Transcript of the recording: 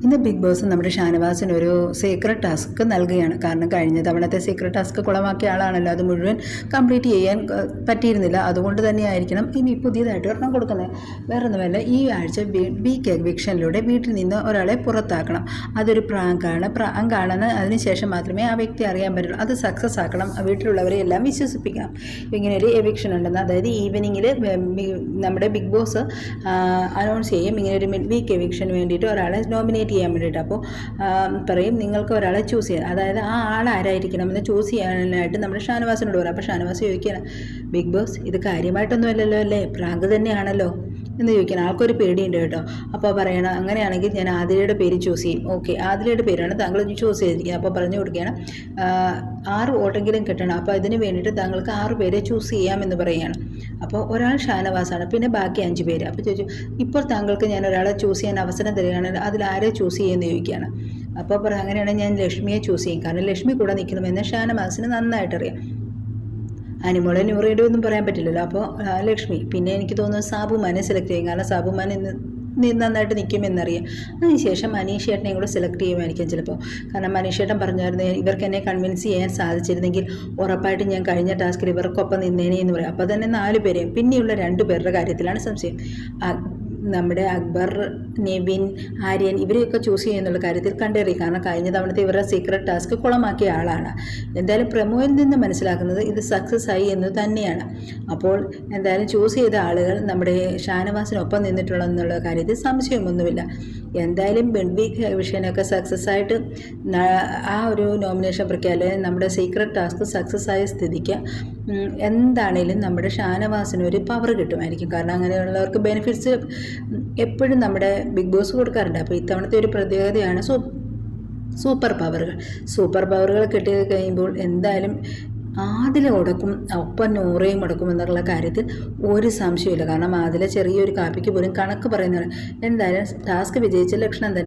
ഇന്ന് big boss നമ്മുടെ ഷാനവാസിന് ഒരു സീക്രട്ട് ടാസ്ക് നൽകുകയാണ്. കാരണം കഴിഞ്ഞ തവണത്തെ സീക്രട്ട് ടാസ്ക് കുളമാക്കിയ ആളാണല്ലോ, അത് മുഴുവൻ കംപ്ലീറ്റ് ചെയ്യാൻ പറ്റിയിരുന്നില്ല. അതുകൊണ്ട് തന്നെ ആയിരിക്കണം ഇനി പുതിയതായിട്ട് ഒരെണ്ണം കൊടുക്കുന്നത്. വേറെ ഒന്നുമല്ല, ഈ ആഴ്ച ബിഗ് എവിക്ഷനിലൂടെ വീട്ടിൽ നിന്ന് ഒരാളെ പുറത്താക്കണം. അതൊരു പ്രാങ്കാണെന്ന് അതിനുശേഷം മാത്രമേ ആ വ്യക്തി അറിയാൻ പറ്റുള്ളൂ. അത് സക്സസ് ആക്കണം, വീട്ടിലുള്ളവരെ എല്ലാം വിശ്വസിപ്പിക്കണം. ഇങ്ങനെ ഒരു എവിക്ഷൻ ഉണ്ടെന്ന്, അതായത് ഈവനിങ്ങിൽ നമ്മുടെ ബിഗ് ബോസ് അനൗൺസ് ചെയ്യും ഇങ്ങനെ ഒരു മിഡ് വീക്ക് എവിക്ഷന് വേണ്ടിയിട്ട് ഒരാളെ നോമിനേറ്റ് ചെയ്യാൻ വേണ്ടിയിട്ട്. അപ്പോൾ പറയും നിങ്ങൾക്ക് ഒരാളെ ചൂസ് ചെയ്യാം, അതായത് ആ ആൾ ആരായിരിക്കണമെന്ന് ചൂസ് ചെയ്യാനായിട്ട് നമ്മുടെ ഷാനവാസിനോട് പറയും. അപ്പോൾ ഷാനവാസ് ചോദിക്കണം, ബിഗ് ബോസ് ഇത് കാര്യമായിട്ടൊന്നും അല്ലല്ലോ അല്ലേ, പ്രാങ്ക് തന്നെയാണല്ലോ എന്ന് ചോദിക്കണം. ആൾക്കൊരു പേടിയുണ്ട് കേട്ടോ. അപ്പോൾ പറയണം അങ്ങനെയാണെങ്കിൽ ഞാൻ ആതിരയുടെ പേര് ചൂസ് ചെയ്യും. ഓക്കെ, ആതിരയുടെ പേരാണ് താങ്കൾ ചൂസ് ചെയ്തിരിക്കുന്നത്. അപ്പോൾ പറഞ്ഞു കൊടുക്കുകയാണ് 6 വോട്ടെങ്കിലും കിട്ടണം, അപ്പോൾ ഇതിന് വേണ്ടിയിട്ട് താങ്കൾക്ക് 6 പേരെ ചൂസ് ചെയ്യാമെന്ന് പറയുകയാണ്. അപ്പോൾ ഒരാൾ ഷാനവാസാണ്, പിന്നെ ബാക്കി 5 പേര്. അപ്പോൾ ചോദിച്ചു, ഇപ്പോൾ താങ്കൾക്ക് ഞാൻ ഒരാളെ ചൂസ് ചെയ്യാൻ അവസരം തരികയാണെങ്കിൽ അതിൽ ആരെ ചൂസ് ചെയ്യുമെന്ന് ചോദിക്കുകയാണ്. അപ്പോൾ അങ്ങനെയാണെങ്കിൽ ഞാൻ ലക്ഷ്മിയെ ചൂസ് ചെയ്യും, കാരണം ലക്ഷ്മി കൂടെ നിൽക്കണമെന്ന് ഷാനവാസിന് നന്നായിട്ടറിയാം. അനിമോളെ ന്യൂറേഡിയോ ഒന്നും പറയാൻ പറ്റില്ലല്ലോ. അപ്പോൾ ലക്ഷ്മി, പിന്നെ എനിക്ക് തോന്നുന്നു സാബുമാനെ സെലക്ട് ചെയ്യും, കാരണം സാബുമാൻ നന്നായിട്ട് നിൽക്കുമെന്നറിയാം. അതിനുശേഷം മനീഷ് ചേട്ടനെയും കൂടെ സെലക്ട് ചെയ്യുമായിരിക്കും ചിലപ്പോൾ. കാരണം മനീഷ് ചേട്ടൻ പറഞ്ഞായിരുന്നു ഇവർക്ക് എന്നെ കൺവിൻസ് ചെയ്യാൻ സാധിച്ചിരുന്നെങ്കിൽ ഉറപ്പായിട്ടും ഞാൻ കഴിഞ്ഞ ടാസ്കിൽ ഇവർക്കൊപ്പം നിന്നേനെ എന്ന് പറയും. അപ്പോൾ തന്നെ 4 പേരെയും, പിന്നെയുള്ള 2 പേരുടെ കാര്യത്തിലാണ് സംശയം. നമ്മുടെ അക്ബർ, നെവിൻ, ആര്യൻ ഇവരെയൊക്കെ ചൂസ് ചെയ്യുന്നുള്ള കാര്യത്തിൽ കണ്ടേറി. കാരണം കഴിഞ്ഞ തവണത്തെ ഇവരുടെ സീക്രട്ട് ടാസ്ക് കുളമാക്കിയ ആളാണ്. എന്തായാലും പ്രമോയിൽ നിന്ന് മനസ്സിലാക്കുന്നത് ഇത് സക്സസ് ആയി എന്ന് തന്നെയാണ്. അപ്പോൾ എന്തായാലും ചൂസ് ചെയ്ത ആളുകൾ നമ്മുടെ ഷാനവാസിനൊപ്പം നിന്നിട്ടുള്ളതെന്നുള്ള കാര്യത്തിൽ സംശയമൊന്നുമില്ല. എന്തായാലും മിഡ് വീക്ക് വിഷയനൊക്കെ സക്സസ് ആയിട്ട് ആ ഒരു നോമിനേഷൻ പ്രഖ്യാപനം നമ്മുടെ സീക്രട്ട് ടാസ്ക് സക്സസ് ആയ സ്ഥിതിക്ക് എന്താണേലും നമ്മുടെ ഷാനവാസിന് ഒരു പവർ കിട്ടുമായിരിക്കും. കാരണം അങ്ങനെയുള്ളവർക്ക് ബെനിഫിറ്റ്സ് എപ്പോഴും നമ്മുടെ ബിഗ് ബോസ് കൊടുക്കാറുണ്ട്. അപ്പോൾ ഇത്തവണത്തെ ഒരു പ്രത്യേകതയാണ് സൂപ്പർ പവറുകൾ കിട്ടി കഴിയുമ്പോൾ എന്തായാലും ആദില ഉടക്കും, ഒപ്പം നൂറയും ഉടക്കും എന്നുള്ള കാര്യത്തിൽ ഒരു സംശയമില്ല. കാരണം ആദില ചെറിയൊരു കാപ്പിക്ക് പോലും കണക്ക് പറയുന്നതാണ്. എന്തായാലും ടാസ്ക് വിജയിച്ച ലക്ഷണം തന്നെ.